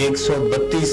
132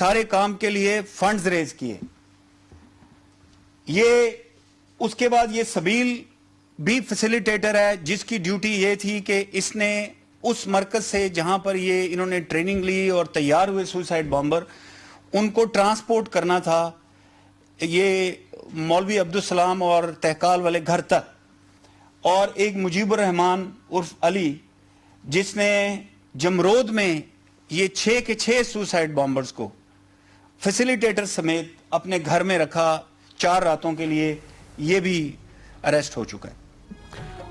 سارے کام کے لیے فنڈز ریز کیے. یہ اس کے بعد یہ سبیل بھی فیسیلیٹیٹر ہے جس کی ڈیوٹی یہ تھی کہ اس نے اس مرکز سے جہاں پر یہ انہوں نے ٹریننگ لی اور تیار ہوئے سوسائڈ بامبر ان کو ٹرانسپورٹ کرنا تھا یہ مولوی عبدالسلام اور تہکال والے گھر تک. اور ایک مجیب الرحمان عرف علی جس نے جمرود میں یہ 6 کے 6 سوسائڈ بامبرز کو فیسیلیٹیٹر سمیت اپنے گھر میں رکھا 4 راتوں کے لیے, یہ بھی اریسٹ ہو چکا ہے.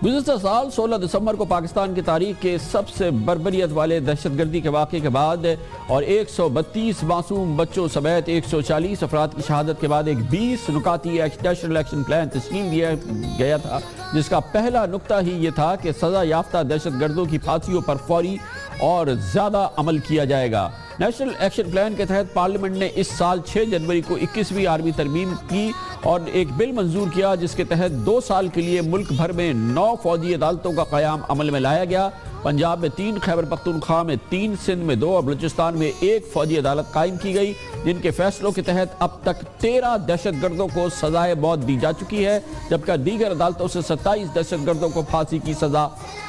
گزشتہ سال 16 دسمبر کو پاکستان کی تاریخ کے سب سے بربریت والے دہشت گردی کے واقعے کے بعد اور 132 معصوم بچوں سمیت 140 افراد کی شہادت کے بعد ایک 20 نکاتی نیشنل ایکشن پلان تشکیل دیا گیا تھا, جس کا پہلا نکتہ ہی یہ تھا کہ سزا یافتہ دہشت گردوں کی پھانسیوں پر فوری اور زیادہ عمل کیا جائے گا. نیشنل ایکشن پلان کے تحت پارلیمنٹ نے اس سال 6 جنوری کو 21ویں آرمی ترمیم کی اور ایک بل منظور کیا جس کے تحت 2 سال کے لیے ملک بھر میں 9 فوجی عدالتوں کا قیام عمل میں لایا گیا. پنجاب میں 3, خیبر پختونخوا میں 3, سندھ میں 2 اور بلوچستان میں 1 فوجی عدالت قائم کی گئی, جن کے فیصلوں کے تحت اب تک 13 دہشت گردوں کو سزائے موت دی جا چکی ہے, جبکہ دیگر عدالتوں سے 27 دہشت گردوں کو پھانسی کی سزا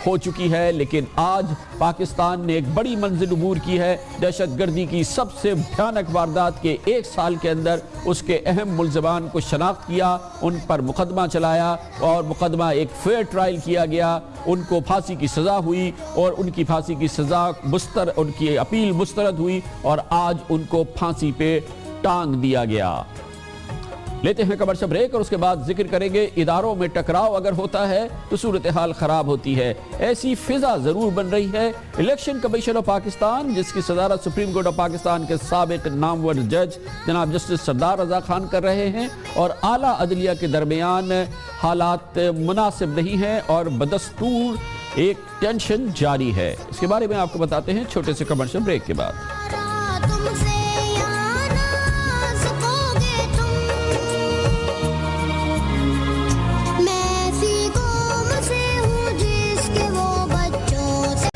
ہو چکی ہے. لیکن آج پاکستان نے ایک بڑی منزل عبور کی ہے. دہشت گردی کی سب سے بھیانک واردات کے 1 سال کے اندر اس کے اہم ملزمان کو شناخت کیا, ان پر مقدمہ چلایا اور مقدمہ ایک فیئر ٹرائل کیا گیا, ان کو پھانسی کی سزا ہوئی اور ان کی پھانسی کی سزا ان کی اپیل مسترد ہوئی اور آج ان کو پھانسی پہ ٹانگ دیا گیا. لیتے ہیں کمرشل بریک اور اس کے بعد ذکر کریں گے اداروں میں ٹکراؤ اگر ہوتا ہے تو صورتحال خراب ہوتی ہے. ایسی فضا ضرور بن رہی ہے. الیکشن کمیشن آف پاکستان جس کی صدارت سپریم کورٹ آف پاکستان کے سابق نامور جج جناب جسٹس سردار رضا خان کر رہے ہیں اور اعلیٰ عدلیہ کے درمیان حالات مناسب نہیں ہیں اور بدستور ایک ٹینشن جاری ہے. اس کے بارے میں آپ کو بتاتے ہیں چھوٹے سے کمرشل بریک کے بعد. تم سے یہاں نہ سکو گے تم, میں ایسی قوم سے ہوں جس کے وہ بچوں سے.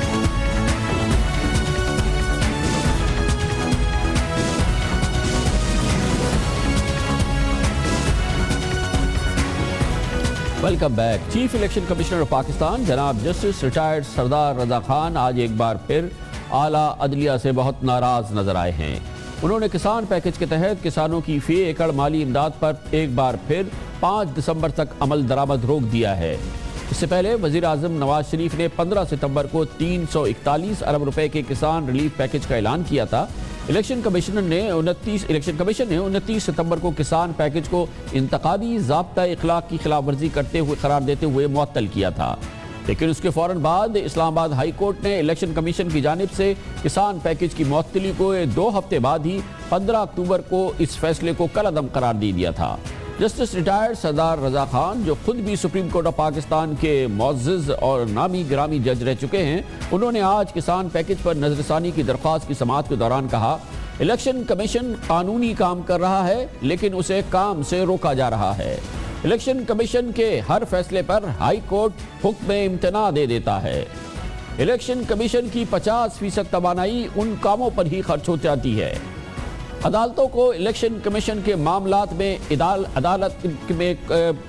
Welcome back. Chief election commissioner of Pakistan جناب جسٹس ریٹائرڈ سردار رضا خان آج ایک بار پھر اعلیٰ عدلیہ سے بہت ناراض نظر آئے ہیں. انہوں نے کسان پیکج کے تحت کسانوں کی فی ایکڑ مالی امداد پر ایک بار پھر 5 دسمبر تک عمل درآمد روک دیا ہے. اس سے پہلے وزیر اعظم نواز شریف نے 15 ستمبر کو 341 ارب روپے کے کسان ریلیف پیکج کا اعلان کیا تھا. الیکشن کمیشن نے 29 ستمبر کو کسان پیکج کو انتخابی ضابطہ اخلاق کی خلاف ورزی کرتے ہوئے قرار دیتے ہوئے معطل کیا تھا. لیکن اس کے فوراً بعد اسلام آباد ہائی کورٹ نے الیکشن کمیشن کی جانب سے کسان پیکج کی معطلی کو 2 ہفتے بعد ہی 15 اکتوبر کو اس فیصلے کو کالعدم قرار دے دیا تھا. جسٹس ریٹائرڈ سردار رضا خان جو خود بھی سپریم کورٹ آف پاکستان کے معزز اور نامی گرامی جج رہ چکے ہیں, انہوں نے آج کسان پیکج پر نظر ثانی کی درخواست کی سماعت کے دوران کہا الیکشن کمیشن قانونی کام کر رہا ہے لیکن اسے کام سے روکا جا رہا ہے. الیکشن کمیشن کے ہر فیصلے پر ہائی کورٹ حکم امتناع دے دیتا ہے. الیکشن کمیشن کی 50% توانائی ان کاموں پر ہی خرچ ہو جاتی ہے. عدالتوں کو الیکشن کمیشن کے معاملات میں عدالت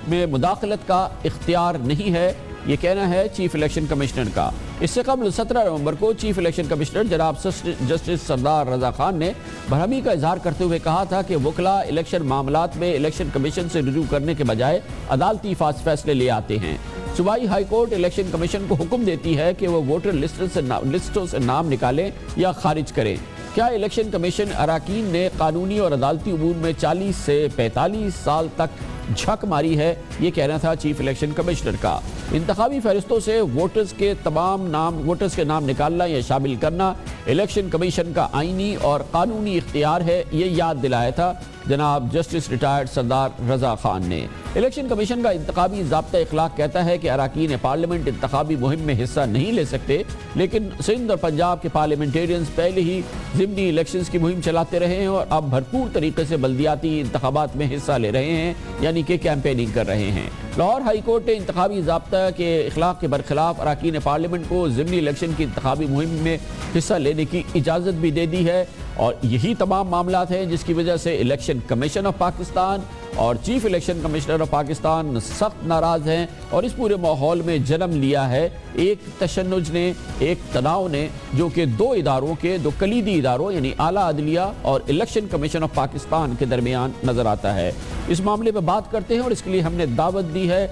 میں مداخلت کا اختیار نہیں ہے, یہ کہنا ہے چیف الیکشن کمشنر کا. اس سے قبل 17 نومبر کو چیف الیکشن کمشنر جناب جسٹس سردار رضا خان نے برہمی کا اظہار کرتے ہوئے کہا تھا کہ وکلاء الیکشن معاملات میں الیکشن کمیشن سے رجوع کرنے کے بجائے عدالتی فیصلے لے آتے ہیں. صوبائی ہائی کورٹ الیکشن کمیشن کو حکم دیتی ہے کہ وہ ووٹر لسٹوں سے نام نکالیں یا خارج کریں. کیا الیکشن کمیشن اراکین نے قانونی اور عدالتی امور میں 40 سے 45 سال تک جھک ماری ہے, یہ کہنا تھا چیف الیکشن کمشنر کا. انتخابی فہرستوں سے ووٹرز کے نام نکالنا یا شامل کرنا الیکشن کمیشن کا آئینی اور قانونی اختیار ہے, یہ یاد دلایا تھا جناب جسٹس ریٹائرڈ سردار رضا خان نے. الیکشن کمیشن کا انتخابی ضابطہ اخلاق کہتا ہے کہ اراکین پارلیمنٹ انتخابی مہم میں حصہ نہیں لے سکتے, لیکن سندھ اور پنجاب کے پارلیمنٹیرینز پہلے ہی ضمنی الیکشنز کی مہم چلاتے رہے ہیں اور اب بھرپور طریقے سے بلدیاتی انتخابات میں حصہ لے رہے ہیں, یعنی کہ کیمپیننگ کر رہے ہیں. لاہور ہائی کورٹ نے انتخابی ضابطہ کے اخلاق کے برخلاف اراکین پارلیمنٹ کو ضمنی الیکشن کی انتخابی مہم میں حصہ لینے کی اجازت بھی دے دی ہے اور یہی تمام معاملات ہیں جس کی وجہ سے الیکشن کمیشن آف پاکستان اور chief election commissioner of Pakistan سخت ناراض ہیں، اور اس پورے ماحول میں جنم لیا ہے ایک تشنج نے، ایک تناؤ نے، جو کہ دو اداروں کے، دو کلیدی اداروں یعنی اعلیٰ عدلیہ اور الیکشن کمیشن آف پاکستان کے درمیان نظر آتا ہے۔ اس معاملے پہ بات کرتے ہیں اور اس کے لیے ہم نے دعوت دی ہے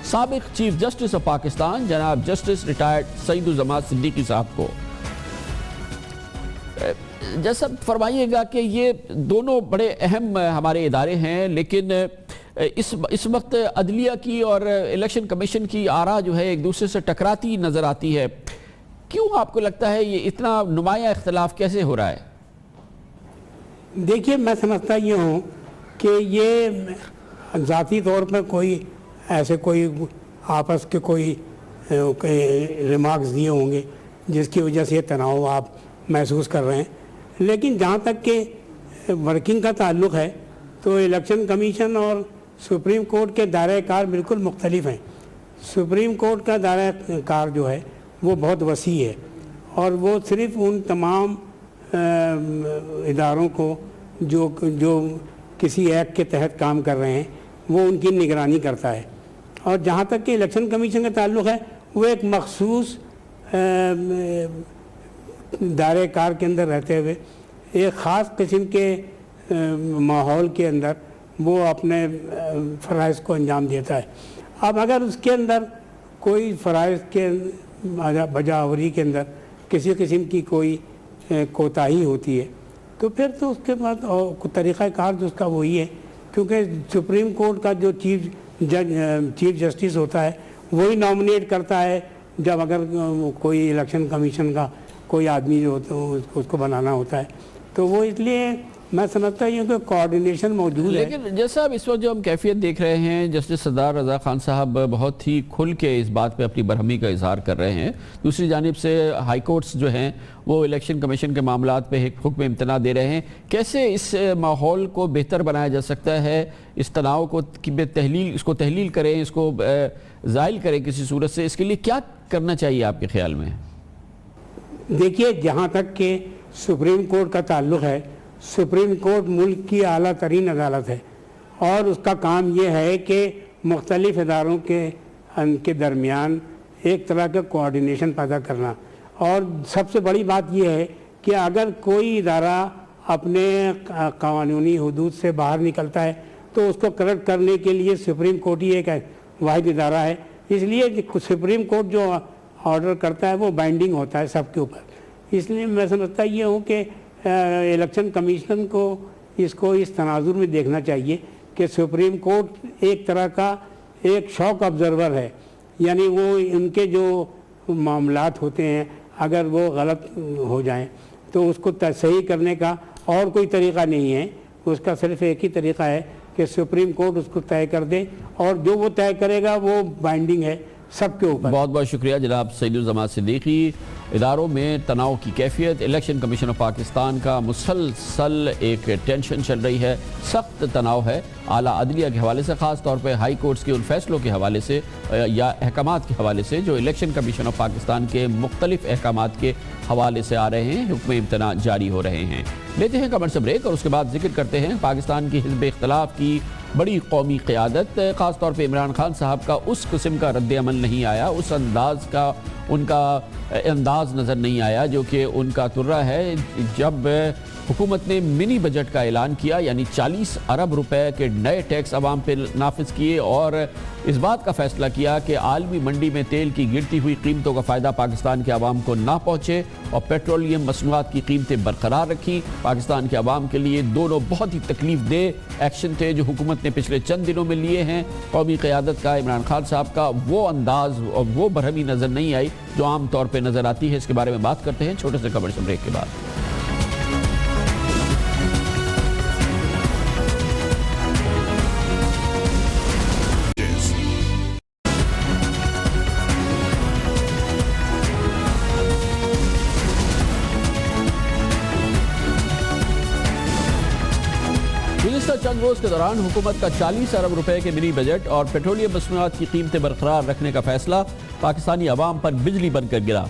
سابق چیف جسٹس آف پاکستان جناب جسٹس ریٹائرڈ سعید الزمان صدیقی صاحب کو۔ جیسا فرمائیے گا کہ یہ دونوں بڑے اہم ہمارے ادارے ہیں، لیکن اس وقت عدلیہ کی اور الیکشن کمیشن کی آراء جو ہے ایک دوسرے سے ٹکراتی نظر آتی ہے، کیوں آپ کو لگتا ہے یہ اتنا نمایاں اختلاف کیسے ہو رہا ہے؟ دیکھیے، میں سمجھتا یہ ہوں کہ یہ ذاتی طور پر کوئی ایسے کوئی آپس کے کوئی ریمارکس دیے ہوں گے جس کی وجہ سے یہ تناؤ آپ محسوس کر رہے ہیں، لیکن جہاں تک کہ ورکنگ کا تعلق ہے تو الیکشن کمیشن اور سپریم کورٹ کے دائرہ کار بالکل مختلف ہیں۔ سپریم کورٹ کا دائرہ کار جو ہے وہ بہت وسیع ہے، اور وہ صرف ان تمام اداروں کو جو کسی ایکٹ کے تحت کام کر رہے ہیں وہ ان کی نگرانی کرتا ہے، اور جہاں تک کہ الیکشن کمیشن کا تعلق ہے وہ ایک مخصوص دائرہ کار کے اندر رہتے ہوئے ایک خاص قسم کے ماحول کے اندر وہ اپنے فرائض کو انجام دیتا ہے۔ اب اگر اس کے اندر کوئی فرائض کے بجاوری کے اندر کسی قسم کی کوئی کوتاہی ہوتی ہے تو پھر تو اس کے بعد طریقہ کار جو اس کا وہی ہے، کیونکہ سپریم کورٹ کا جو چیف جسٹس ہوتا ہے وہی نامنیٹ کرتا ہے جب اگر کوئی الیکشن کمیشن کا کوئی آدمی جو ہوتا ہے اس کو بنانا ہوتا ہے، تو وہ اس لیے میں سمجھتا ہوں کہ کوارڈینیشن موجود ہے۔ لیکن جیسا اب اس وقت جو ہم کیفیت دیکھ رہے ہیں، جسٹس سردار رضا خان صاحب بہت ہی کھل کے اس بات پہ اپنی برہمی کا اظہار کر رہے ہیں، دوسری جانب سے ہائی کورٹس جو ہیں وہ الیکشن کمیشن کے معاملات پہ ایک حکم امتناع دے رہے ہیں۔ کیسے اس ماحول کو بہتر بنایا جا سکتا ہے، اس تناؤ کو اس کو تحلیل کریں، اس کو زائل کریں کسی صورت سے، اس کے لیے کیا کرنا چاہیے آپ کے خیال میں؟ دیکھیے، جہاں تک کہ سپریم کورٹ کا تعلق ہے، سپریم کورٹ ملک کی اعلیٰ ترین عدالت ہے، اور اس کا کام یہ ہے کہ مختلف اداروں کے درمیان ایک طرح کا کوارڈینیشن پیدا کرنا، اور سب سے بڑی بات یہ ہے کہ اگر کوئی ادارہ اپنے قانونی حدود سے باہر نکلتا ہے تو اس کو کریکٹ کرنے کے لیے سپریم کورٹ ہی ایک واحد ادارہ ہے، اس لیے سپریم کورٹ جو آرڈر کرتا ہے وہ بائنڈنگ ہوتا ہے سب کے اوپر۔ اس لیے میں سمجھتا یہ ہوں کہ الیکشن کمیشن کو اس تناظر میں دیکھنا چاہیے کہ سپریم کورٹ ایک طرح کا ایک شاک آبزرور ہے، یعنی وہ ان کے جو معاملات ہوتے ہیں اگر وہ غلط ہو جائیں تو اس کو صحیح کرنے کا اور کوئی طریقہ نہیں ہے، اس کا صرف ایک ہی طریقہ ہے کہ سپریم کورٹ اس کو طے کر دے، اور جو وہ طے کرے گا وہ بائنڈنگ ہے سب کے اوپر۔ بہت بہت شکریہ جناب سعید الزمان صدیقی۔ اداروں میں تناؤ کی کیفیت، الیکشن کمیشن آف پاکستان کا مسلسل ایک ٹینشن چل رہی ہے، سخت تناؤ ہے اعلیٰ عدلیہ کے حوالے سے، خاص طور پہ ہائی کورٹس کے ان فیصلوں کے حوالے سے یا احکامات کے حوالے سے جو الیکشن کمیشن آف پاکستان کے مختلف احکامات کے حوالے سے آ رہے ہیں، حکم امتناع جاری ہو رہے ہیں۔ لیتے ہیں کمر سے بریک اور اس کے بعد ذکر کرتے ہیں پاکستان کی حزب اختلاف کی بڑی قومی قیادت، خاص طور پہ عمران خان صاحب کا اس قسم کا رد عمل نہیں آیا، اس انداز کا ان کا انداز نظر نہیں آیا جو کہ ان کا ترہ ہے جب حکومت نے منی بجٹ کا اعلان کیا، یعنی 40 ارب روپے کے نئے ٹیکس عوام پہ نافذ کیے، اور اس بات کا فیصلہ کیا کہ عالمی منڈی میں تیل کی گرتی ہوئی قیمتوں کا فائدہ پاکستان کے عوام کو نہ پہنچے، اور پیٹرولیم مصنوعات کی قیمتیں برقرار رکھی۔ پاکستان کے عوام کے لیے دونوں بہت ہی تکلیف دہ ایکشن تھے جو حکومت نے پچھلے چند دنوں میں لیے ہیں۔ قومی قیادت کا، عمران خان صاحب کا وہ انداز اور وہ برہمی نظر نہیں آئی جو عام طور پہ نظر آتی ہے۔ اس کے بارے میں بات کرتے ہیں چھوٹے سے کمرشل بریک کے بعد۔ گزشتہ چند روز کے دوران حکومت کا 40 ارب روپے کے منی بجٹ اور پیٹرولیم مصنوعات کی قیمتیں برقرار رکھنے کا فیصلہ پاکستانی عوام پر بجلی بن کر گرا،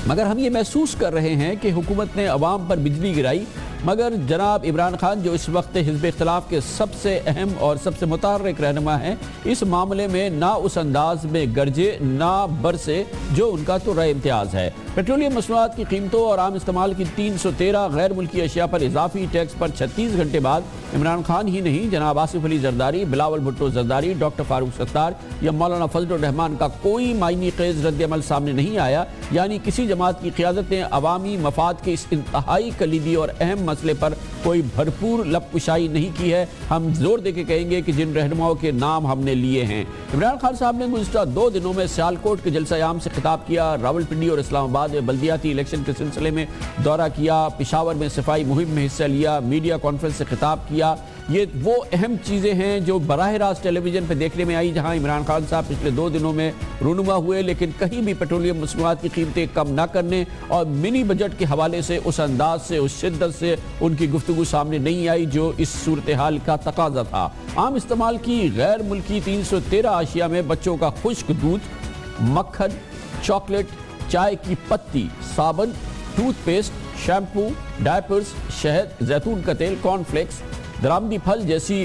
مگر ہم یہ محسوس کر رہے ہیں کہ حکومت نے عوام پر بجلی گرائی مگر جناب عمران خان جو اس وقت حزب اختلاف کے سب سے اہم اور سب سے متحرک رہنما ہیں، اس معاملے میں نہ اس انداز میں گرجے نہ برسے جو ان کا تو رائے امتیاز ہے۔ پیٹرولیم مصنوعات کی قیمتوں اور عام استعمال کی 313 غیر ملکی اشیاء پر اضافی ٹیکس پر 36 گھنٹے بعد عمران خان ہی نہیں، جناب آصف علی زرداری، بلاول بھٹو زرداری، ڈاکٹر فاروق ستار یا مولانا فضل الرحمان کا کوئی معنی خیز رد عمل سامنے نہیں آیا، یعنی کسی جماعت کی قیادت نے عوامی مفاد کے اس انتہائی کلیدی اور اہم مسئلے پر کوئی بھرپور لب کشائی نہیں کی ہے۔ ہم زور دے کے کہیں گے کہ جن رہنماؤں کے نام ہم نے لیے ہیں۔ عمران خان صاحب نے گزشتہ 2 دنوں میں سیالکوٹ کے جلسہ عام سے خطاب کیا، راولپنڈی اور اسلام آباد میں بلدیاتی الیکشن کے سلسلے میں دورہ کیا، پشاور میں صفائی مہم میں حصہ لیا، میڈیا کانفرنس سے خطاب کیا۔ یہ وہ اہم چیزیں ہیں جو براہ راست ٹیلی ویژن پہ دیکھنے میں آئی، جہاں عمران خان صاحب پچھلے 2 دنوں میں رونما ہوئے، لیکن کہیں بھی پیٹرولیم مصنوعات کی قیمتیں کم نہ کرنے اور منی بجٹ کے حوالے سے اس انداز سے، اس شدت سے ان کی گفتگو سامنے نہیں آئی جو اس صورتحال کا تقاضا تھا۔ عام استعمال کی غیر ملکی 313 اشیاء میں بچوں کا خشک دودھ، مکھن، چاکلیٹ، چائے کی پتی، صابن، ٹوتھ پیسٹ، شیمپو، ڈائپرز، شہد، زیتون کا تیل، کارن فلیکس، درامدی پھل جیسی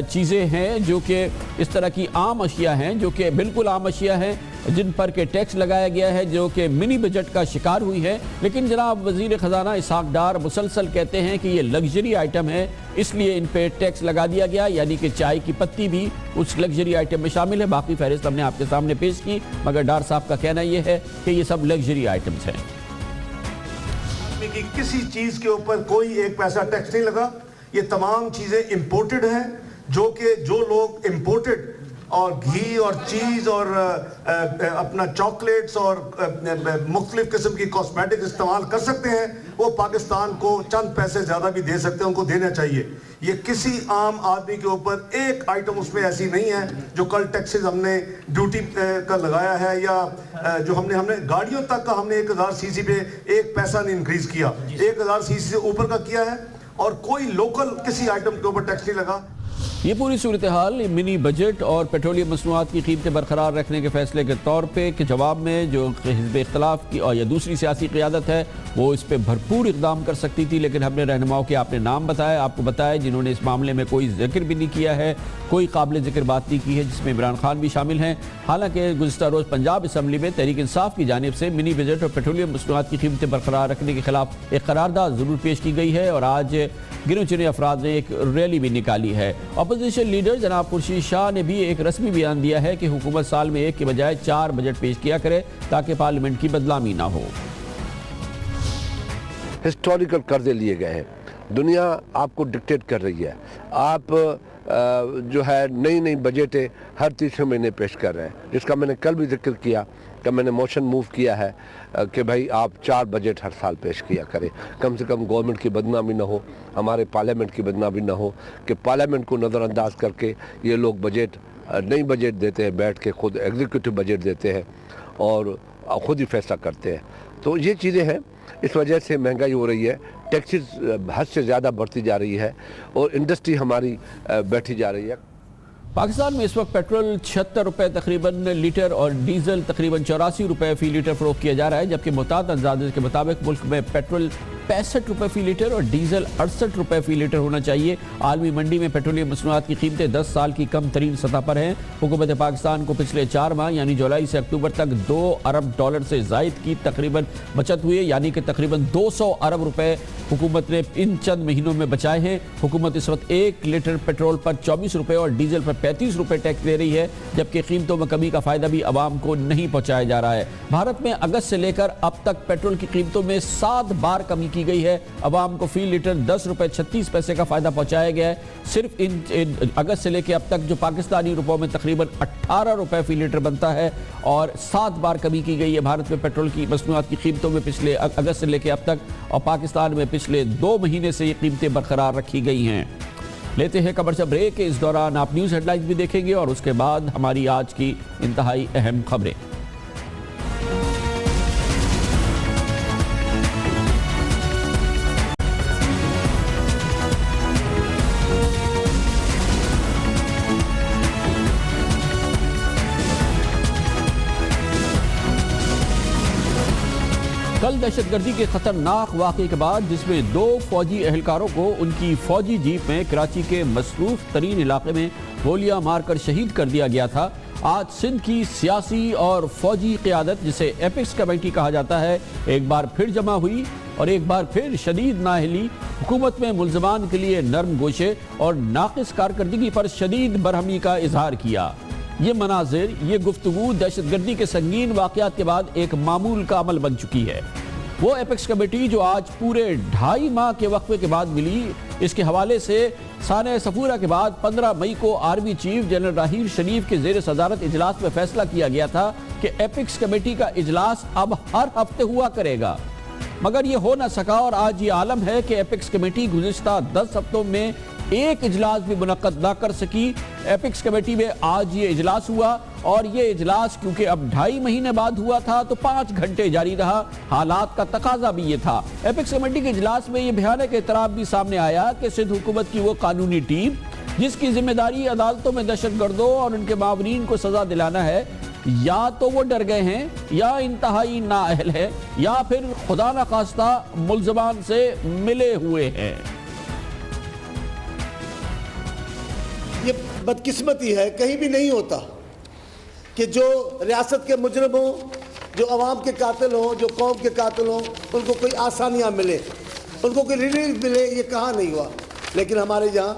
چیزیں ہیں جو کہ اس طرح کی عام اشیاء ہیں، جو کہ بالکل عام اشیاء ہیں جن پر کہ ٹیکس لگایا گیا ہے، جو کہ منی بجٹ کا شکار ہوئی ہے۔ لیکن جناب وزیر خزانہ اسحاق ڈار مسلسل کہتے ہیں کہ یہ لگژری آئٹم ہے، اس لیے ان پہ ٹیکس لگا دیا گیا، یعنی کہ چائے کی پتی بھی اس لگژری آئٹم میں شامل ہے۔ باقی فہرست ہم نے آپ کے سامنے پیش کی، مگر ڈار صاحب کا کہنا یہ ہے کہ یہ سب لگژری آئٹمز ہیں۔ کسی چیز کے اوپر کوئی ایک پیسہ ٹیکس نہیں لگا، یہ تمام چیزیں امپورٹڈ ہیں، جو لوگ امپورٹڈ اور گھی اور چیز اور اپنا چاکلیٹس اور مختلف قسم کی کاسمیٹک استعمال کر سکتے ہیں، وہ پاکستان کو چند پیسے زیادہ بھی دے سکتے ہیں، ان کو دینا چاہیے۔ یہ کسی عام آدمی کے اوپر ایک آئٹم اس میں ایسی نہیں ہے جو کل ٹیکسز ہم نے ڈیوٹی کا لگایا ہے، یا جو ہم نے گاڑیوں تک کا ہم نے 1000 سی سی پہ ایک پیسہ نہیں انکریز کیا، 1000 سی سی سے اوپر کا کیا ہے، اور کوئی لوکل کسی آئٹم کے اوپر ٹیکس نہیں لگا۔ یہ پوری صورتحال منی بجٹ اور پیٹرولیم مصنوعات کی قیمتیں برقرار رکھنے کے فیصلے کے طور پہ کے جواب میں جو حزب اختلاف کی اور یا دوسری سیاسی قیادت ہے وہ اس پہ بھرپور اقدام کر سکتی تھی، لیکن ہم نے رہنماؤں کے آپ نے نام بتائے، آپ کو بتایا جنہوں نے اس معاملے میں کوئی ذکر بھی نہیں کیا ہے، کوئی قابل ذکر بات نہیں کی ہے، جس میں عمران خان بھی شامل ہیں۔ حالانکہ گزشتہ روز پنجاب اسمبلی میں تحریک انصاف کی جانب سے منی بجٹ اور پیٹرولیم مصنوعات کی قیمتیں برقرار رکھنے کے خلاف ایک قرارداد ضرور پیش کی گئی ہے، اور آج گنے چنے افراد نے ایک ریلی بھی نکالی ہے۔ اپوزیشن لیڈر جناب خورشید شاہ نے بھی ایک رسمی بیان دیا ہے کہ حکومت سال میں 1 کے بجائے 4 بجٹ پیش کیا کرے تاکہ پارلیمنٹ کی بدنامی نہ ہو۔ ہسٹوریکل قرضے لیے گئے ہیں، دنیا آپ کو ڈکٹیٹ کر رہی ہے، آپ جو ہے نئی بجٹیں ہر تیسرے مہینے پیش کر رہے ہیں، جس کا میں نے کل بھی ذکر کیا کہ میں نے موشن موو کیا ہے کہ بھائی آپ 4 بجٹ ہر سال پیش کیا کریں، کم سے کم گورنمنٹ کی بدنامی نہ ہو، ہمارے پارلیمنٹ کی بدنامی نہ ہو کہ پارلیمنٹ کو نظر انداز کر کے یہ لوگ بجٹ نئی بجٹ دیتے ہیں، بیٹھ کے خود ایگزیکٹو بجٹ دیتے ہیں اور خود ہی فیصلہ کرتے ہیں۔ تو یہ چیزیں ہیں، اس وجہ سے مہنگائی ہو رہی ہے، ٹیکسز حد سے زیادہ بڑھتی جا رہی ہے اور انڈسٹری ہماری بیٹھی جا رہی ہے۔ پاکستان میں اس وقت پیٹرول 76 روپے تقریباً لیٹر اور ڈیزل تقریباً 84 روپے فی لیٹر فروخت کیا جا رہا ہے، جبکہ محتاط اندازے کے مطابق ملک میں پیٹرول 65 روپے فی لیٹر اور ڈیزل 68 روپے فی لیٹر ہونا چاہیے۔ عالمی منڈی میں پیٹرولیم مصنوعات کی قیمتیں 10 سال کی کم ترین سطح پر ہیں۔ حکومت پاکستان کو پچھلے 4 ماہ یعنی جولائی سے اکتوبر تک $2 ارب سے زائد کی تقریباً بچت ہوئی ہے، یعنی کہ تقریباً 200 ارب روپے حکومت نے ان چند مہینوں میں بچائے ہیں۔ حکومت اس وقت 1 لیٹر پیٹرول پر 24 روپے اور ڈیزل پر 35 روپے ٹیکس دے رہی ہے، جبکہ قیمتوں میں کمی کا فائدہ بھی عوام کو نہیں پہنچایا جا رہا ہے۔ بھارت میں اگست سے لے کر اب تک پیٹرول کی قیمتوں میں 7 بار کمی کی گئی ہے، عوام کو فی لیٹر 10 روپے 36 پیسے کا فائدہ پہنچایا گیا ہے۔ صرف ان اگست سے لے کے اب تک جو پاکستانی روپوں میں تقریباً 18 روپے فی لیٹر بنتا ہے، اور 7 بار کمی کی گئی ہے بھارت میں پیٹرول کی مصنوعات کی قیمتوں میں پچھلے اگست سے لے کے اب تک، اور پاکستان میں پچھلے 2 مہینے سے یہ قیمتیں برقرار رکھی گئی ہیں۔ لیتے ہیں کمرشل بریک، اس دوران آپ نیوز ہیڈ لائنز بھی دیکھیں گے اور اس کے بعد ہماری آج کی انتہائی اہم خبریں۔ کل کل دہشت گردی کے خطرناک واقعے کے بعد جس میں 2 فوجی اہلکاروں کو ان کی فوجی جیپ میں کراچی کے مصروف ترین علاقے میں گولیاں مار کر شہید کر دیا گیا تھا، آج سندھ کی سیاسی اور فوجی قیادت جسے ایپکس کمیٹی کہا جاتا ہے ایک بار پھر جمع ہوئی اور ایک بار پھر شدید نااہلی، حکومت میں ملزمان کے لیے نرم گوشے اور ناقص کارکردگی پر شدید برہمی کا اظہار کیا۔ یہ مناظر، یہ گفتگو دہشت گردی کے سنگین واقعات کے بعد ایک معمول کا عمل بن چکی ہے۔ وہ ایپکس کمیٹی جو آج پورے 2.5 ماہ کے وقفے کے بعد ملی، اس کے حوالے سے سانحہ صفورہ کے بعد 15 مئی کو army chief general Raheel Sharif کے زیر صدارت اجلاس میں فیصلہ کیا گیا تھا کہ ایپکس کمیٹی کا اجلاس اب ہر ہفتے ہوا کرے گا، مگر یہ ہو نہ سکا اور آج یہ عالم ہے کہ ایپکس کمیٹی گزشتہ 10 ہفتوں میں ایک اجلاس بھی منعقد نہ کر سکی۔ ایپکس کمیٹی میں آج یہ اجلاس ہوا اور یہ اجلاس کیونکہ اب 2.5 مہینے بعد ہوا تھا تو 5 گھنٹے جاری رہا، حالات کا تقاضا بھی یہ تھا۔ ایپکس کمیٹی کے اجلاس میں یہ بھیانک اعتراف بھی سامنے آیا کہ سندھ حکومت کی وہ قانونی ٹیم جس کی ذمہ داری عدالتوں میں دہشت گردوں اور ان کے معاونین کو سزا دلانا ہے، یا تو وہ ڈر گئے ہیں یا انتہائی نااہل ہے یا پھر خدا نخواستہ ملزمان سے ملے ہوئے ہیں۔ یہ بدقسمتی ہے، کہیں بھی نہیں ہوتا کہ جو ریاست کے مجرم ہوں، جو عوام کے قاتل ہوں، جو قوم کے قاتل ہوں، ان کو کوئی آسانیاں ملے، ان کو کوئی ریلیف ملے، یہ کہاں نہیں ہوا۔ لیکن ہمارے یہاں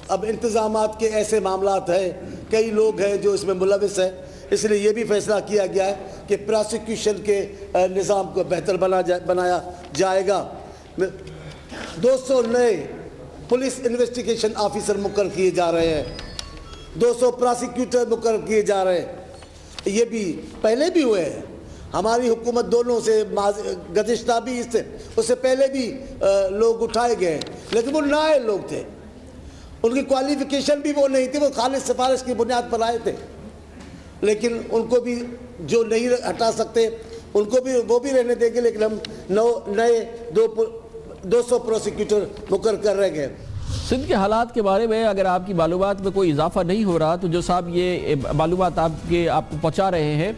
اب انتظامات کے ایسے معاملات ہیں، کئی لوگ ہیں جو اس میں ملوث ہیں، اس لیے یہ بھی فیصلہ کیا گیا ہے کہ پراسیکیوشن کے نظام کو بہتر بنایا جائے گا۔ 200 نئے پولیس انویسٹیگیشن آفیسر مقرر کیے جا رہے ہیں، 200 پراسیکیوٹر مقرر کیے جا رہے ہیں۔ یہ بھی پہلے بھی ہوئے ہیں، ہماری حکومت دونوں سے گزشتہ بھی اس سے پہلے بھی لوگ اٹھائے گئے، لیکن وہ نائب لوگ تھے، ان کی کوالیفیکیشن بھی وہ نہیں تھی، وہ خالص سفارش کی بنیاد پر آئے تھے، لیکن ان کو بھی جو نہیں ہٹا سکتے ان کو بھی وہ بھی رہنے دیں گے، لیکن ہم نئے 200 پروسیکیوٹر مقرر کر رہے ہیں۔ سندھ کے حالات کے بارے میں اگر آپ کی معلومات میں کوئی اضافہ نہیں ہو رہا تو جو صاحب یہ معلومات آپ کو پہنچا رہے ہیں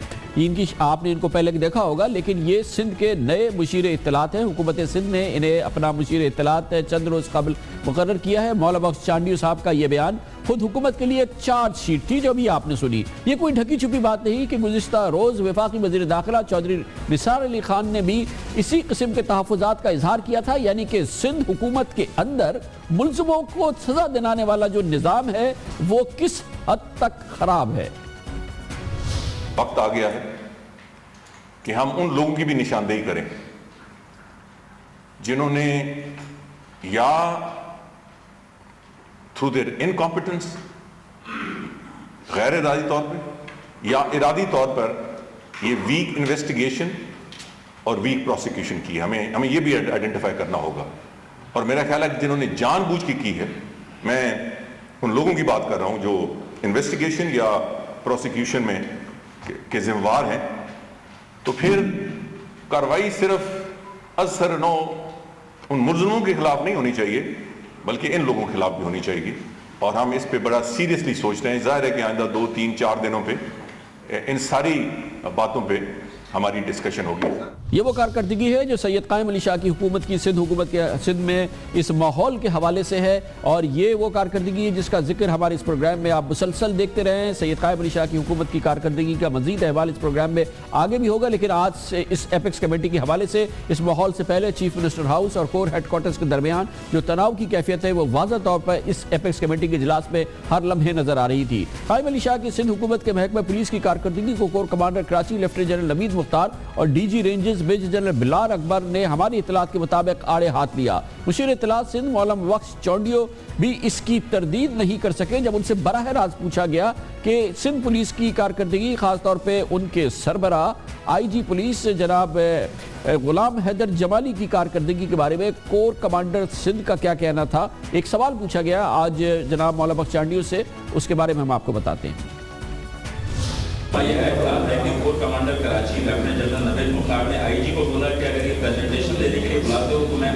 آپ نے ان کو پہلے دیکھا ہوگا، لیکن یہ سندھ کے نئے مشیر اطلاعات ہیں۔ حکومت سندھ نے انہیں اپنا مشیر اطلاعات چند روز قبل مقرر کیا ہے۔ مولا بخش چانڈیو صاحب کا یہ بیان خود حکومت کے لیے ایک چارج شیٹ تھی جو بھی آپ نے سنی۔ یہ کوئی ڈھکی چھپی بات نہیں کہ گزشتہ روز وفاقی وزیر داخلہ چودھری نثار علی خان نے بھی اسی قسم کے تحفظات کا اظہار کیا تھا، یعنی کہ سندھ حکومت کے اندر ملزموں کو سزا دلانے والا جو نظام ہے وہ کس حد تک خراب ہے۔ وقت آ گیا ہے کہ ہم ان لوگوں کی بھی نشاندہی کریں جنہوں نے یا تھرو دیئر انکمپیٹنس غیر ارادی طور پر یا ارادی طور پر یہ ویک انویسٹیگیشن اور ویک پروسیکیوشن کی ہے۔ ہمیں یہ بھی آئیڈینٹیفائی کرنا ہوگا، اور میرا خیال ہے کہ جنہوں نے جان بوجھ کی ہے، میں ان لوگوں کی بات کر رہا ہوں جو انویسٹیگیشن یا پروسیکیوشن میں کے ذمہ دار ہیں، تو پھر کارروائی صرف اثر نو ان ملزموں کے خلاف نہیں ہونی چاہیے بلکہ ان لوگوں کے خلاف بھی ہونی چاہیے، اور ہم اس پہ بڑا سیریسلی سوچ رہے ہیں۔ ظاہر ہے کہ آئندہ 2 3 4 دنوں پہ ان ساری باتوں پہ ہماری ڈسکشن ہوگی۔ یہ وہ کارکردگی ہے جو سید قائم علی شاہ کی حکومت کی حکومت کے سندھ میں اس ماحول کے حوالے سے ہے، اور یہ وہ کارکردگی ہے جس کا ذکر ہمارے اس پروگرام میں آپ مسلسل دیکھتے رہے ہیں۔ سید قائم علی شاہ کی حکومت کی کارکردگی کا مزید احوال اس پروگرام میں آگے بھی ہوگا، لیکن آج سے اس ایپکس کمیٹی کے حوالے سے اس ماحول سے پہلے چیف منسٹر ہاؤس اور کور ہیڈ کوارٹرز کے درمیان جو تناؤ کی کیفیت ہے وہ واضح طور پر اس ایپکس کمیٹی کے اجلاس میں ہر لمحے نظر آ رہی تھی۔ قائم علی شاہ کی سندھ حکومت کے محکمہ پولیس کی کارکردگی کو corps commander Karachi lieutenant general Naveed Mukhtar اور D G Rangers major general Bilal Akbar نے ہماری اطلاعات کے مطابق آڑے ہاتھ لیا۔ مشیر اطلاعات سندھ مولا بخش چانڈیو بھی اس کی تردید نہیں کر سکے جب ان سے براہ راست پوچھا گیا کہ سندھ پولیس کی کارکردگی، خاص طور پہ ان کے سربراہ آئی جی پولیس جناب غلام حیدر جمالی کی کارکردگی کے بارے میں کور کمانڈر سندھ کا کیا کہنا تھا۔ ایک سوال پوچھا گیا آج جناب مولا بخش چانڈیو سے، اس کے بارے میں ہم آپ کو بتاتے ہیں۔ یہ اعتراض ہے کہ corps commander Karachi lieutenant general Naveed Mukhtar نے آئی جی کو بولا کہ اگر یہ پریزنٹیشن دینے کے لیے بلاتے ہو تو میں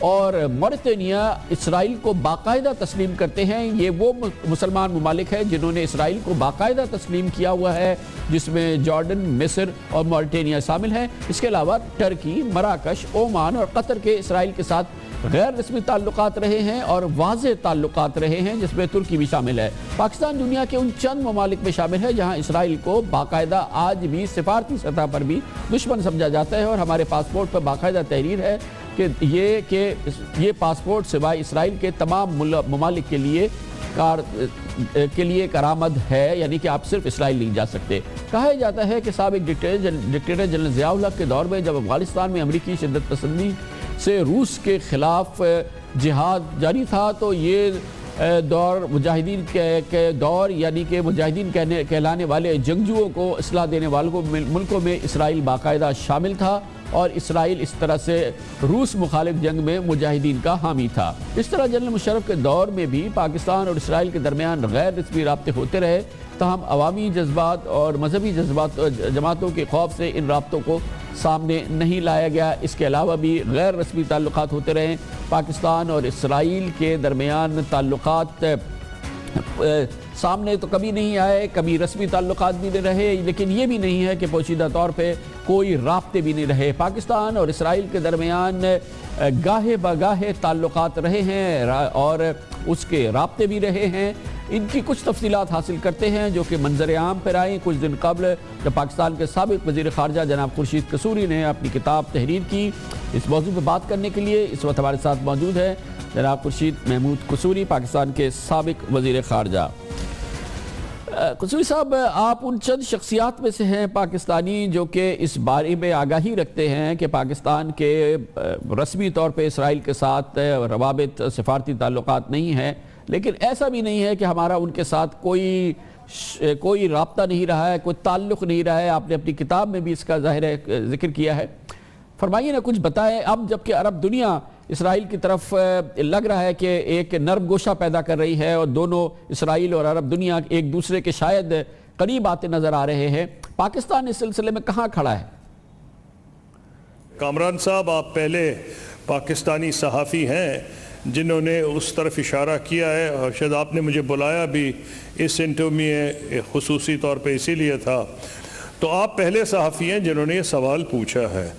اور موریٹینیا اسرائیل کو باقاعدہ تسلیم کرتے ہیں. یہ وہ مسلمان ممالک ہیں جنہوں نے اسرائیل کو باقاعدہ تسلیم کیا ہوا ہے، جس میں جارڈن، مصر اور موریٹینیا شامل ہیں. اس کے علاوہ ٹرکی، مراکش، اومان اور قطر کے اسرائیل کے ساتھ غیر رسمی تعلقات رہے ہیں اور واضح تعلقات رہے ہیں، جس میں ترکی بھی شامل ہے. پاکستان دنیا کے ان چند ممالک میں شامل ہے جہاں اسرائیل کو باقاعدہ آج بھی سفارتی سطح پر بھی دشمن سمجھا جاتا ہے، اور ہمارے پاسپورٹ پر باقاعدہ تحریر ہے کہ یہ پاسپورٹ سوائے اسرائیل کے تمام ممالک کے لیے کارآمد ہے، یعنی کہ آپ صرف اسرائیل نہیں جا سکتے. کہا جاتا ہے کہ سابق ڈکٹیٹر جنرل ضیاء الحق کے دور میں جب افغانستان میں امریکی شدت پسندی سے روس کے خلاف جہاد جاری تھا تو یہ دور مجاہدین کے دور، یعنی کہ مجاہدین کہلانے والے جنگجوؤں کو اصلاح دینے والوں ملکوں میں اسرائیل باقاعدہ شامل تھا، اور اسرائیل اس طرح سے روس مخالف جنگ میں مجاہدین کا حامی تھا. اس طرح جنرل مشرف کے دور میں بھی پاکستان اور اسرائیل کے درمیان غیر رسمی رابطے ہوتے رہے، تاہم عوامی جذبات اور مذہبی جماعتوں کے خوف سے ان رابطوں کو سامنے نہیں لایا گیا. اس کے علاوہ بھی غیر رسمی تعلقات ہوتے رہے. پاکستان اور اسرائیل کے درمیان تعلقات سامنے تو کبھی نہیں آئے، کبھی رسمی تعلقات بھی نہیں رہے، لیکن یہ بھی نہیں ہے کہ پوشیدہ طور پہ کوئی رابطے بھی نہیں رہے. پاکستان اور اسرائیل کے درمیان گاہے بگاہے تعلقات رہے ہیں اور اس کے رابطے بھی رہے ہیں. ان کی کچھ تفصیلات حاصل کرتے ہیں جو کہ منظر عام پر آئیں کچھ دن قبل، جب پاکستان کے سابق وزیر خارجہ جناب خورشید قصوری نے اپنی کتاب تحریر کی. اس موضوع پہ بات کرنے کے لیے اس وقت ہمارے ساتھ موجود ہے جناب خورشید محمود قصوری، پاکستان کے سابق وزیر خارجہ. قصوری صاحب، آپ ان چند شخصیات میں سے ہیں پاکستانی جو کہ اس بارے میں آگاہی رکھتے ہیں کہ پاکستان کے رسمی طور پہ اسرائیل کے ساتھ روابط، سفارتی تعلقات نہیں ہیں، لیکن ایسا بھی نہیں ہے کہ ہمارا ان کے ساتھ کوئی رابطہ نہیں رہا ہے، کوئی تعلق نہیں رہا ہے. آپ نے اپنی کتاب میں بھی اس کا ظاہر ذکر کیا ہے. فرمائیے نا، کچھ بتائیں. اب جبکہ عرب دنیا اسرائیل کی طرف لگ رہا ہے کہ ایک نرم گوشہ پیدا کر رہی ہے اور دونوں اسرائیل اور عرب دنیا ایک دوسرے کے شاید قریب آتے نظر آ رہے ہیں، پاکستان اس سلسلے میں کہاں کھڑا ہے؟ کامران صاحب، آپ پہلے پاکستانی صحافی ہیں جنہوں نے اس طرف اشارہ کیا ہے، اور شاید آپ نے مجھے بلایا بھی اس انٹرویو میں خصوصی طور پہ اسی لیے تھا. تو آپ پہلے صحافی ہیں جنہوں نے یہ سوال پوچھا ہے.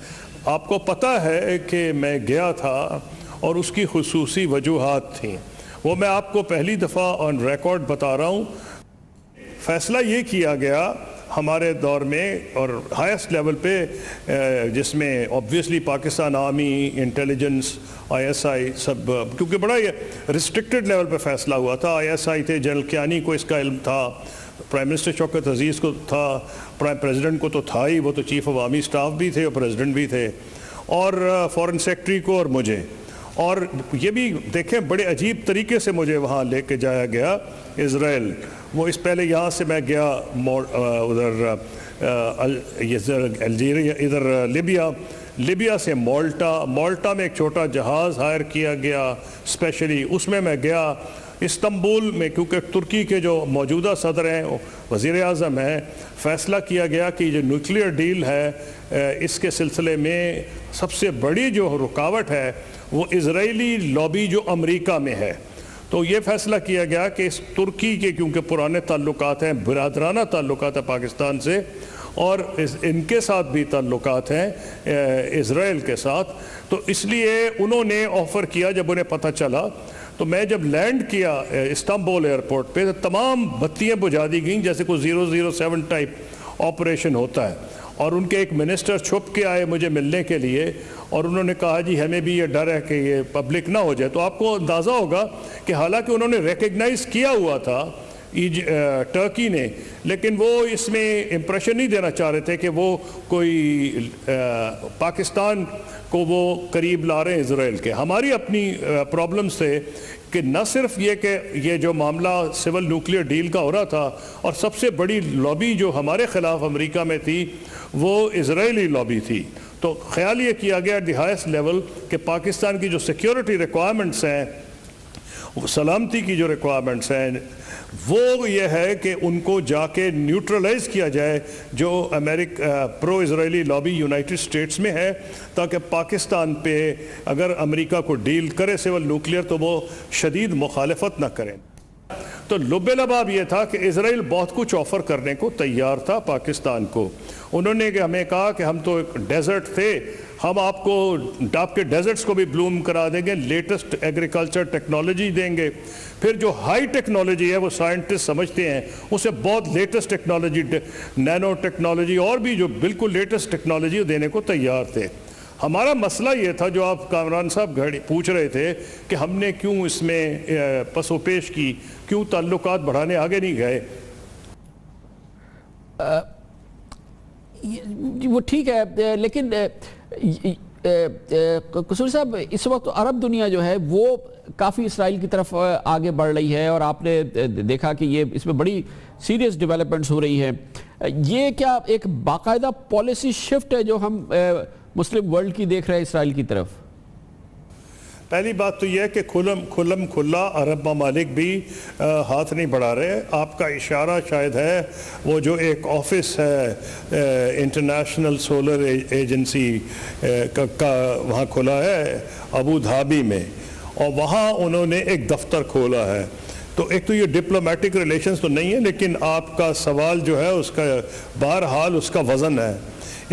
آپ کو پتہ ہے کہ میں گیا تھا اور اس کی خصوصی وجوہات تھیں، وہ میں آپ کو پہلی دفعہ آن ریکارڈ بتا رہا ہوں. فیصلہ یہ کیا گیا ہمارے دور میں اور ہائیسٹ لیول پہ، جس میں obviously Pakistan army, intelligence, ISI سب، کیونکہ بڑا یہ ریسٹرکٹڈ لیول پہ فیصلہ ہوا تھا. ISI تھے، جنرل کیانی کو اس کا علم تھا، پرائم منسٹر شوکت عزیز کو تھا، پرائم پریزیڈنٹ کو تو تھا ہی، وہ تو چیف آف آرمی اسٹاف بھی تھے اور پریزیڈنٹ بھی تھے، اور فورن سیکرٹری کو اور مجھے. اور یہ بھی دیکھیں بڑے عجیب طریقے سے مجھے وہاں لے کے جایا گیا اسرائیل. وہ اس پہلے یہاں سے میں گیا ادھر الجیریا، ادھر لیبیا سے مالٹا میں ایک چھوٹا جہاز ہائر کیا گیا اسپیشلی، اس میں گیا. استنبول میں کیونکہ ترکی کے جو موجودہ صدر ہیں، وزیر اعظم ہیں، فیصلہ کیا گیا کہ جو نیوکلیئر ڈیل ہے اس کے سلسلے میں سب سے بڑی جو رکاوٹ ہے وہ اسرائیلی لابی جو امریکہ میں ہے. تو یہ فیصلہ کیا گیا کہ اس ترکی کے کیونکہ پرانے تعلقات ہیں، برادرانہ تعلقات ہیں پاکستان سے، اور ان کے ساتھ بھی تعلقات ہیں اسرائیل کے ساتھ، تو اس لیے انہوں نے آفر کیا. جب انہیں پتہ چلا تو میں جب لینڈ کیا استنبول ایئرپورٹ پہ، تو تمام بتیاں بجھا دی گئیں جیسے کوئی 007 ٹائپ آپریشن ہوتا ہے. اور ان کے ایک منسٹر چھپ کے آئے مجھے ملنے کے لیے، اور انہوں نے کہا جی ہمیں بھی یہ ڈر ہے کہ یہ پبلک نہ ہو جائے. تو آپ کو اندازہ ہوگا کہ حالانکہ انہوں نے ریکگنائز کیا ہوا تھا ٹرکی نے، لیکن وہ اس میں امپریشن نہیں دینا چاہ رہے تھے کہ وہ کوئی پاکستان کو وہ قریب لا رہے ہیں اسرائیل کے. ہماری اپنی پرابلمز تھے کہ نہ صرف یہ کہ یہ جو معاملہ سول نیوکلیئر ڈیل کا ہو رہا تھا، اور سب سے بڑی لابی جو ہمارے خلاف امریکہ میں تھی وہ اسرائیلی لابی تھی. تو خیال یہ کیا گیا دی ہائیسٹ لیول کہ پاکستان کی جو سیکیورٹی ریکوائرمنٹس ہیں، سلامتی کی جو ریکوائرمنٹس ہیں، وہ یہ ہے کہ ان کو جا کے نیوٹرلائز کیا جائے جو پرو اسرائیلی لابی یونائٹڈ اسٹیٹس میں ہے، تاکہ پاکستان پہ اگر امریکہ کو ڈیل کرے سول نیوکلیئر تو وہ شدید مخالفت نہ کریں۔ تو لب لباب یہ تھا کہ اسرائیل بہت کچھ آفر کرنے کو تیار تھا پاکستان کو۔ انہوں نے ہمیں کہا کہ ہم تو ایک ڈیزرٹ تھے، ہم آپ کے ڈیزرٹس کو بھی بلوم کرا دیں گے، لیٹسٹ ایگریکلچر ٹیکنالوجی دیں گے۔ پھر جو ہائی ٹیکنالوجی ہے وہ سائنٹسٹ سمجھتے ہیں اسے بہت لیٹسٹ ٹیکنالوجی، نینو ٹیکنالوجی اور بھی جو بالکل لیٹسٹ ٹیکنالوجی دینے کو تیار تھے۔ ہمارا مسئلہ یہ تھا جو آپ کامران صاحب پوچھ رہے تھے کہ ہم نے کیوں اس میں پس و پیش کی، کیوں تعلقات بڑھانے آگے نہیں گئے۔ وہ ٹھیک ہے، لیکن قصوری صاحب اس وقت عرب دنیا جو ہے وہ کافی اسرائیل کی طرف آگے بڑھ رہی ہے، اور آپ نے دیکھا کہ یہ اس میں بڑی سیریس ڈیولپمنٹس ہو رہی ہیں۔ یہ کیا ایک باقاعدہ پالیسی شفٹ ہے جو ہم مسلم ورلڈ کی دیکھ رہے ہیں اسرائیل کی طرف؟ پہلی بات تو یہ ہے کہ کھلا عرب ممالک بھی ہاتھ نہیں بڑھا رہے۔ آپ کا اشارہ شاید ہے وہ جو ایک آفس ہے انٹرنیشنل سولر ایجنسی کا وہاں کھلا ہے ابو دھابی میں، اور وہاں انہوں نے ایک دفتر کھولا ہے۔ تو ایک تو یہ ڈپلومیٹک ریلیشنز تو نہیں ہے، لیکن آپ کا سوال جو ہے اس کا بہرحال اس کا وزن ہے۔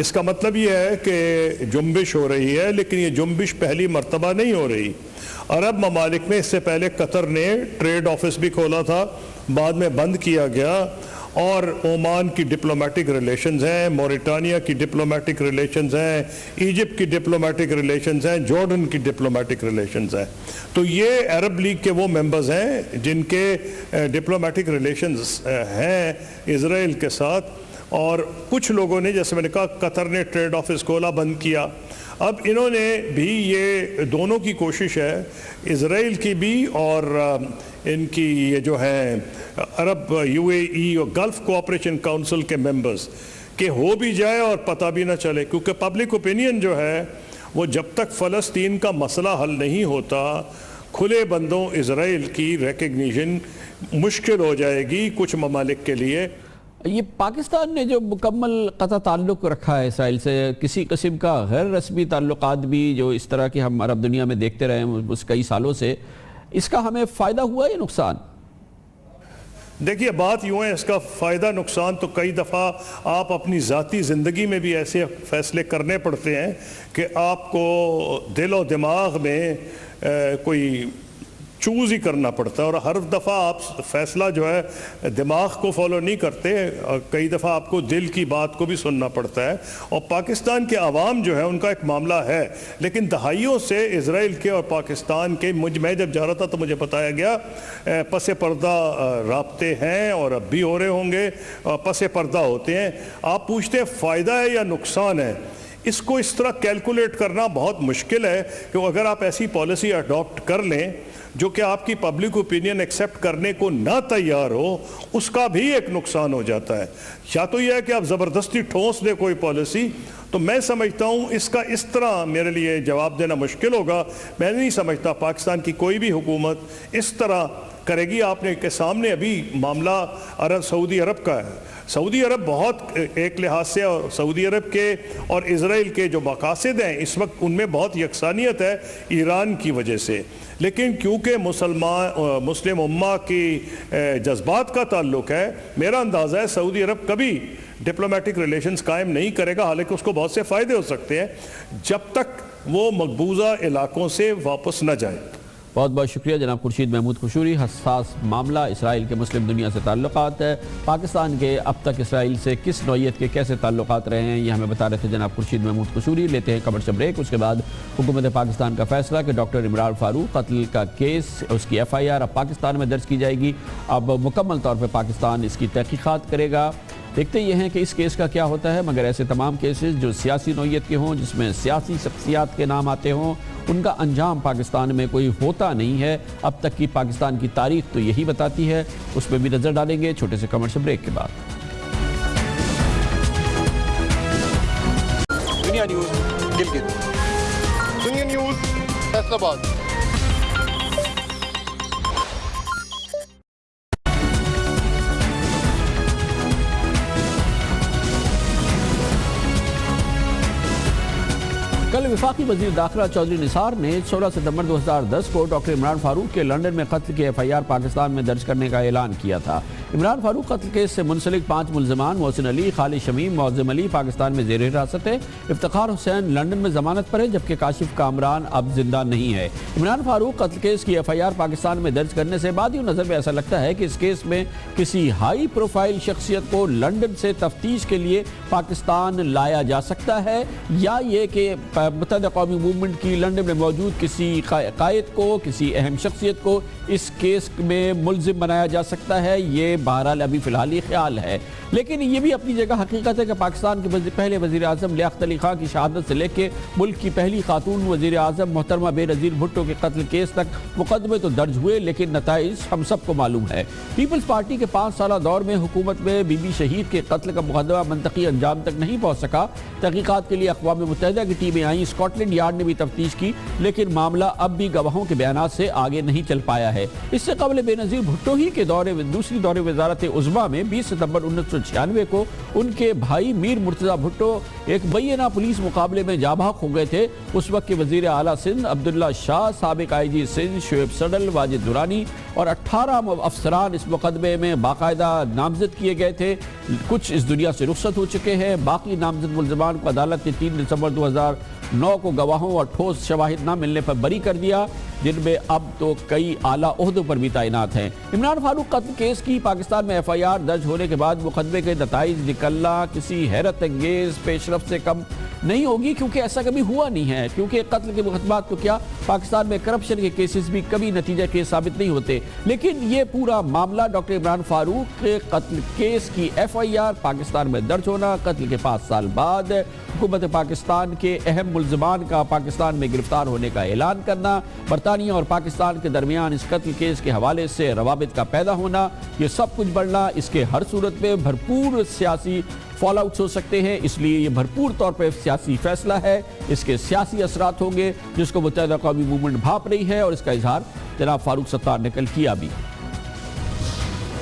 اس کا مطلب یہ ہے کہ جنبش ہو رہی ہے، لیکن یہ جنبش پہلی مرتبہ نہیں ہو رہی۔ عرب ممالک میں اس سے پہلے قطر نے ٹریڈ آفس بھی کھولا تھا، بعد میں بند کیا گیا، اور عمان کی ڈپلومیٹک ریلیشنز ہیں، موریٹانیہ کی ڈپلومیٹک ریلیشنز ہیں، ایجپٹ کی ڈپلومیٹک ریلیشنز ہیں، جارڈن کی ڈپلومیٹک ریلیشنز ہیں۔ تو یہ عرب لیگ کے وہ ممبرز ہیں جن کے ڈپلومیٹک ریلیشنز ہیں اسرائیل کے ساتھ۔ اور کچھ لوگوں نے، جیسے میں نے کہا، قطر نے ٹریڈ آفس کھولا، بند کیا۔ اب انہوں نے بھی، یہ دونوں کی کوشش ہے، اسرائیل کی بھی اور ان کی یہ جو ہیں عرب UAE اور گلف کوآپریشن کونسل کے ممبرز، کہ ہو بھی جائے اور پتہ بھی نہ چلے، کیونکہ پبلک اوپینین جو ہے وہ جب تک فلسطین کا مسئلہ حل نہیں ہوتا، کھلے بندوں اسرائیل کی ریکگنیشن مشکل ہو جائے گی کچھ ممالک کے لیے۔ یہ پاکستان نے جو مکمل قطع تعلق رکھا ہے اسرائیل سے، کسی قسم کا غیر رسمی تعلقات بھی جو اس طرح کی ہم عرب دنیا میں دیکھتے رہے ہیں اس کئی سالوں سے، اس کا ہمیں فائدہ ہوا یا نقصان؟ دیکھیے بات یوں ہے، اس کا فائدہ نقصان تو کئی دفعہ آپ اپنی ذاتی زندگی میں بھی ایسے فیصلے کرنے پڑتے ہیں کہ آپ کو دل و دماغ میں کوئی چوز ہی کرنا پڑتا ہے، اور ہر دفعہ آپ فیصلہ جو ہے دماغ کو فالو نہیں کرتے، اور کئی دفعہ آپ کو دل کی بات کو بھی سننا پڑتا ہے۔ اور پاکستان کے عوام جو ہے ان کا ایک معاملہ ہے، لیکن دہائیوں سے اسرائیل کے اور پاکستان کے، میں جب جا رہا تھا تو مجھے بتایا گیا پس پردہ رابطے ہیں، اور اب بھی ہو رہے ہوں گے، پس پردہ ہوتے ہیں۔ آپ پوچھتے ہیں فائدہ ہے یا نقصان ہے؟ اس کو اس طرح کیلکولیٹ کرنا بہت مشکل ہے کہ اگر آپ ایسی پالیسی اڈاپٹ کر لیں جو کہ آپ کی پبلک اوپینین ایکسیپٹ کرنے کو نہ تیار ہو، اس کا بھی ایک نقصان ہو جاتا ہے۔ یا تو یہ ہے کہ آپ زبردستی ٹھوس دیں کوئی پالیسی، تو میں سمجھتا ہوں اس کا اس طرح میرے لیے جواب دینا مشکل ہوگا۔ میں نہیں سمجھتا پاکستان کی کوئی بھی حکومت اس طرح کرے گی۔ آپ نے کے سامنے ابھی معاملہ سعودی عرب کا ہے۔ سعودی عرب بہت ایک لحاظ سے، اور سعودی عرب کے اور اسرائیل کے جو مقاصد ہیں اس وقت ان میں بہت یکسانیت ہے ایران کی وجہ سے، لیکن کیونکہ مسلم امہ کی جذبات کا تعلق ہے، میرا اندازہ ہے سعودی عرب کبھی ڈپلومیٹک ریلیشنز قائم نہیں کرے گا، حالانکہ اس کو بہت سے فائدے ہو سکتے ہیں جب تک وہ مقبوضہ علاقوں سے واپس نہ جائے۔ بہت بہت شکریہ جناب خورشید محمود قشوری۔ حساس معاملہ اسرائیل کے مسلم دنیا سے تعلقات ہے، پاکستان کے اب تک اسرائیل سے کس نوعیت کے کیسے تعلقات رہے ہیں، یہ ہمیں بتا رہے تھے جناب خورشید محمود قشوری۔ لیتے ہیں کمرشل بریک، اس کے بعد حکومت پاکستان کا فیصلہ کہ ڈاکٹر عمران فاروق قتل کا کیس، اس کی FIR اب پاکستان میں درج کی جائے گی، اب مکمل طور پہ پاکستان اس کی تحقیقات کرے گا۔ دیکھتے یہ ہیں کہ اس کیس کا کیا ہوتا ہے، مگر ایسے تمام کیسز جو سیاسی نوعیت کے ہوں، جس میں سیاسی شخصیات کے نام آتے ہوں، ان کا انجام پاکستان میں کوئی ہوتا نہیں ہے۔ اب تک کی پاکستان کی تاریخ تو یہی بتاتی ہے، اس پہ بھی نظر ڈالیں گے چھوٹے سے کمرشل بریک کے بعد۔ دنیا نیوز گلگت، دنیا نیوز فیصل آباد۔ کل وفاقی وزیر داخلہ چودھری نثار نے 16 ستمبر 2010 کو ڈاکٹر عمران فاروق کے لندن میں قتل کے FIR پاکستان میں درج کرنے کا اعلان کیا تھا۔ عمران فاروق قتل کیس سے منسلک 5 ملزمان محسن علی، خالد شمیم، معظم علی پاکستان میں زیر حراست ہے۔ افتخار حسین لندن میں ضمانت پر ہے جبکہ کاشف کامران اب زندہ نہیں ہے۔ عمران فاروق قتل کیس کی FIR پاکستان میں درج کرنے سے بعد نظر میں ایسا لگتا ہے کہ اس کیس میں کسی ہائی پروفائل شخصیت کو لندن سے تفتیش کے لیے پاکستان لایا جا سکتا ہے، یا یہ کہ متحدہ قومی موومنٹ کی لندن میں موجود کسی قائد کو، کسی اہم شخصیت کو اس کیس میں ملزم بنایا جا سکتا ہے۔ یہ بہرحال ابھی فی الحال ہی خیال ہے، لیکن یہ بھی اپنی جگہ حقیقت ہے کہ پاکستان کے پہلے وزیر اعظم لیاقت علی خان کی شہادت سے لے کے ملک کی پہلی خاتون وزیر اعظم محترمہ بے نظیر بھٹو کے قتل کیس تک مقدمے تو درج ہوئے، لیکن نتائج ہم سب کو معلوم ہے۔ پیپلز پارٹی کے 5 سالہ دور میں حکومت میں بی بی شہید کے قتل کا مقدمہ منطقی انجام تک نہیں پہنچ سکا۔ تحقیقات کے لیے اقوام متحدہ کی ٹیمیں آئیں، اسکاٹ لینڈ یارڈ نے بھی تفتیش کی، لیکن معاملہ اب بھی گواہوں کے بیانات سے آگے نہیں چل پایا ہے۔ اس سے قبل بے نظیر بھٹو ہی کے دوسری دور وزارت عظمیٰ میں 20 ستمبر 1996 کو ان کے بھائی میر مرتضی بھٹو ایک بینہ پولیس مقابلے میں جاں بحق ہو گئے تھے۔ اس وقت کے وزیر اعلیٰ سندھ عبداللہ شاہ، سابق IG سندھ شعیب سڈل، واجد درانی اور 18 افسران اس مقدمے میں باقاعدہ نامزد کیے گئے تھے۔ کچھ اس دنیا سے رخصت ہو چکے ہیں، باقی نامزد ملزمان کو عدالت نے 3 دسمبر 2009 کو گواہوں اور ٹھوس شواہد نہ ملنے پر بری کر دیا، جن میں اب تو کئی اعلیٰ عہدوں پر بھی تعینات ہیں۔ عمران فاروق قتل کیس کی پاکستان میں FIR درج ہونے کے بعد مقدمے کے نتائج نکلنا کسی حیرت انگیز پیش رفت سے کم نہیں ہوگی، کیونکہ ایسا کبھی ہوا نہیں ہے، کیونکہ قتل کے مقدمات تو کیا، پاکستان میں کرپشن کے کیسز بھی کبھی نتیجہ کے ثابت نہیں ہوتے۔ لیکن یہ پورا معاملہ ڈاکٹر عمران فاروق کے قتل کیس کی FIR پاکستان میں درج ہونا، قتل کے 5 سال بعد حکومت پاکستان کے اہم ملزمان کا پاکستان میں گرفتار ہونے کا اعلان کرنا، برطانیہ اور پاکستان کے درمیان اس قتل کیس کے حوالے سے روابط کا پیدا ہونا، یہ سب کچھ بڑھنا، اس کے ہر صورت میں بھرپور سیاسی فال آؤٹس ہو سکتے ہیں، اس لیے یہ بھرپور طور پر سیاسی فیصلہ ہے، اس کے سیاسی اثرات ہوں گے جس کو متحدہ قومی موومنٹ بھاپ رہی ہے، اور اس کا اظہار جناب فاروق ستار نے کل کیا بھی۔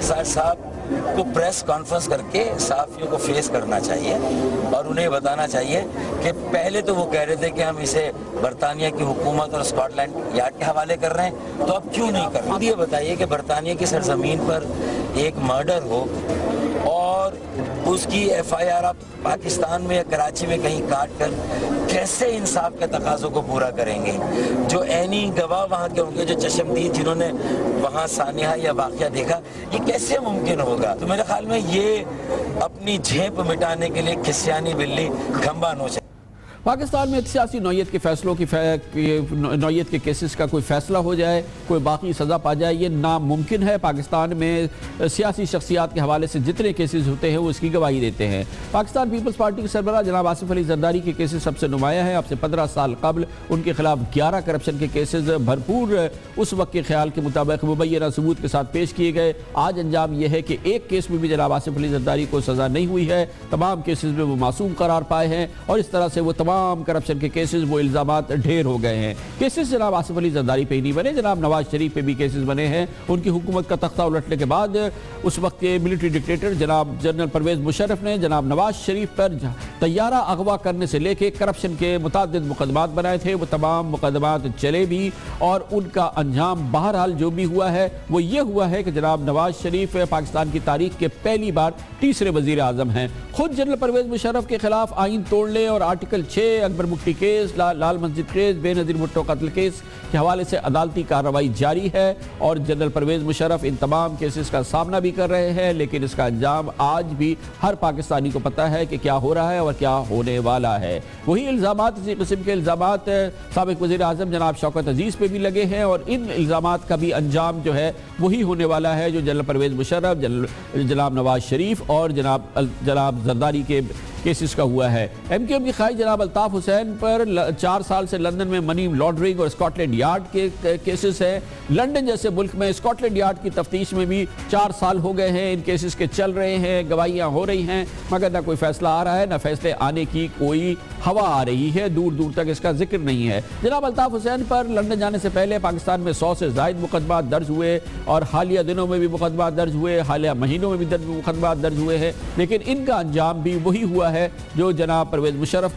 صاحب کو پریس کانفرنس کر کے صحافیوں کو فیس کرنا چاہیے اور انہیں بتانا چاہیے کہ پہلے تو وہ کہہ رہے تھے کہ ہم اسے برطانیہ کی حکومت اور اسکاٹ لینڈ یارڈ کے حوالے کر رہے ہیں، تو اب کیوں نہیں کر رہے؟ خود یہ بتائیے کہ برطانیہ کی سرزمین پر ایک مرڈر ہو اور اس کی FIR آپ پاکستان میں یا کراچی میں کہیں کاٹ کر کیسے انصاف کے تقاضوں کو پورا کریں گے؟ جو عینی گواہ وہاں کے ہوں گے، جو چشمدید جنہوں نے وہاں سانحہ یا واقعہ دیکھا، یہ کیسے ممکن ہوگا؟ تو میرے خیال میں یہ اپنی جھیپ مٹانے کے لیے کھسیانی بلی کھمبا نوچے۔ پاکستان میں سیاسی نوعیت کے فیصلوں کی نوعیت کے کیسز کا کوئی فیصلہ ہو جائے، کوئی باقی سزا پا جائے، یہ ناممکن ہے۔ پاکستان میں سیاسی شخصیات کے حوالے سے جتنے کیسز ہوتے ہیں وہ اس کی گواہی دیتے ہیں۔ پاکستان پیپلز پارٹی کے سربراہ جناب آصف علی زرداری کے کیسز سب سے نمایاں ہیں۔ اب سے 15 سال قبل ان کے خلاف 11 کرپشن کے کیسز بھرپور اس وقت کے خیال کے مطابق مبینہ ثبوت کے ساتھ پیش کیے گئے۔ آج انجام یہ ہے کہ ایک کیس میں بھی جناب آصف علی زرداری کو سزا نہیں ہوئی ہے، تمام کیسز میں وہ معصوم قرار پائے ہیں، اور اس طرح سے وہ تمام کرپشن کے کیسز، وہ الزامات ڈھیر ہو گئے ہیں۔ کیسز جناب آصف علی زرداری پہ ہی نہیں بنے، جناب نواز شریف پہ بھی کیسز بنے ہیں۔ ان کی حکومت کا تختہ الٹنے کے بعد اس وقت کے ملٹری ڈکٹیٹر جناب جنرل پرویز مشرف نے جناب نواز شریف پر طیارہ اغوا کرنے سے لے کے کرپشن کے متعدد مقدمات بنائے تھے۔ وہ تمام مقدمات چلے بھی، اور ان کا انجام بہرحال جو بھی ہوا ہے وہ یہ ہوا ہے کہ جناب نواز شریف پاکستان کی تاریخ کے پہلی بار تیسرے وزیر اعظم ہیں۔ خود جنرل پرویز مشرف کے خلاف آئین توڑنے اور آرٹیکل 6 اکبر مکٹی کیس، لال مسجد کیس، بے نظیر بھٹو قتل کیس کے حوالے سے عدالتی کارروائی جاری ہے، اور جنرل پرویز مشرف ان تمام کیسز کا سامنا بھی کر رہے ہیں، لیکن اس کا انجام آج بھی ہر پاکستانی کو پتہ ہے کہ کیا ہو رہا ہے اور کیا ہونے والا ہے۔ وہی الزامات، اسی قسم کے الزامات سابق وزیر اعظم جناب شوکت عزیز پہ بھی لگے ہیں، اور ان الزامات کا بھی انجام جو ہے وہی ہونے والا ہے جو جنرل پرویز مشرف، جناب نواز شریف اور جناب زرداری کے کیسز کا ہوا ہے۔ ایم کیو ایم کی قائد جناب الطاف حسین پر 4 سال سے لندن میں منی لانڈرنگ اور اسکاٹ لینڈ یارڈ کے کیسز ہیں۔ لندن جیسے ملک میں اسکاٹ لینڈ یارڈ کی تفتیش میں بھی 4 سال ہو گئے ہیں، ان کیسز کے چل رہے ہیں، گواہیاں ہو رہی ہیں، مگر نہ کوئی فیصلہ آ رہا ہے، نہ فیصلے آنے کی کوئی ہوا آ رہی ہے، دور دور تک اس کا ذکر نہیں ہے۔ جناب الطاف حسین پر لندن جانے سے پہلے پاکستان میں 100 سے زائد مقدمات درج ہوئے، اور حالیہ دنوں میں بھی مقدمات درج ہوئے، حالیہ مہینوں میں بھی مقدمات درج ہوئے ہیں، لیکن ان کا انجام بھی وہی ہوا ہے جو جناب پرویز مشرف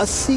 80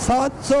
700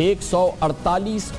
148